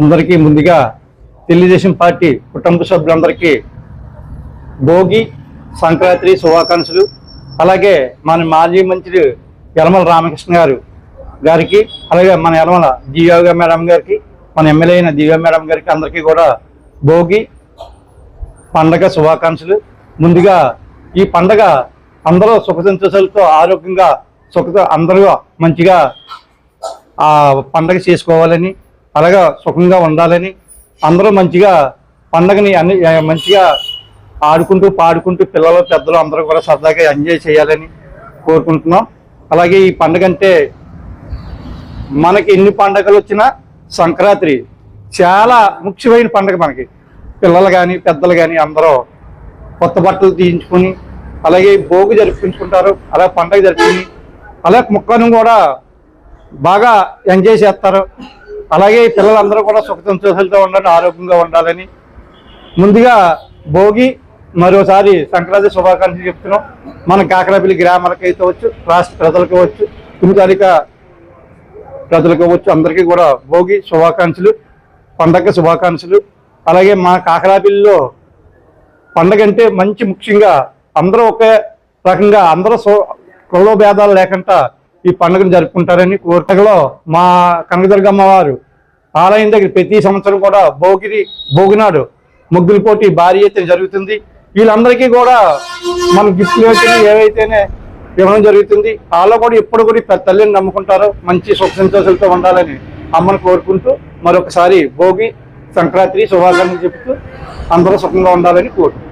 అందరికీ ముందుగా తెలుగుదేశం పార్టీ కుటుంబ సభ్యులందరికీ భోగి సంక్రాంతి శుభాకాంక్షలు. అలాగే మన మాజీ మంత్రి యలమల రామకృష్ణ గారికి అలాగే మన యలమల దివ్య మేడం గారికి, మన ఎమ్మెల్యే అయిన దివ్య మేడం గారికి అందరికీ కూడా భోగి పండగ శుభాకాంక్షలు. ముందుగా ఈ పండగ అందరూ సుఖ సంతోషాలతో ఆరోగ్యంగా అందరూ మంచిగా ఆ పండగ చేసుకోవాలని, అలాగా సుఖంగా ఉండాలని, అందరూ మంచిగా పండగని అన్ని మంచిగా ఆడుకుంటూ పాడుకుంటూ పిల్లలు పెద్దలు అందరూ కూడా సరదాగా ఎంజాయ్ చేయాలని కోరుకుంటున్నాం. అలాగే ఈ పండగ అంటే మనకి ఎన్ని పండగలు వచ్చినా సంక్రాంతి చాలా ముఖ్యమైన పండగ. మనకి పిల్లలు కానీ పెద్దలు కానీ అందరూ కొత్త బట్టలు తీయించుకొని అలాగే భోగి జరుపుకుంటారు. అలా పండగ జరుపుకుని అలాగే ముక్కను కూడా బాగా ఎంజాయ్ చేస్తారు. అలాగే పిల్లలందరూ కూడా సుఖ సంతోషాలతో ఉండాలని, ఆరోగ్యంగా ఉండాలని ముందుగా భోగి మరోసారి సంక్రాంతి శుభాకాంక్షలు చెప్తున్నాం. మన కాకరాపల్లి గ్రామాలకు అయితే వచ్చు, రాష్ట్ర ప్రజలకు వచ్చు, తునితాలిక ప్రజలకు వచ్చు, అందరికీ కూడా భోగి శుభాకాంక్షలు, పండగ శుభాకాంక్షలు. అలాగే మా కాకరాపల్లిలో పండగ అంటే మంచి ముఖ్యంగా అందరూ ఒకే రకంగా అందరూ కుల భేదాలు లేకుండా ఈ పండుగను జరుపుకుంటారని కోరటలో మా కనకదుర్గమ్మ వారు ఆలయం దగ్గర ప్రతి సంవత్సరం కూడా భోగినాడు ముగ్గుల పోటీ భారీ ఎత్తున జరుగుతుంది. వీళ్ళందరికీ కూడా మన గిఫ్ట్లు ఏవైతేనే ఇవ్వడం జరుగుతుంది. వాళ్ళు కూడా ఎప్పుడు కూడా తల్లిని నమ్ముకుంటారో మంచి సుఖ సంతోషాలతో ఉండాలని అమ్మను కోరుకుంటూ మరొకసారి భోగి సంక్రాంతి శుభాకాంక్షలు చెప్తూ అందరూ సుఖంగా ఉండాలని కోరుకుంటున్నాను.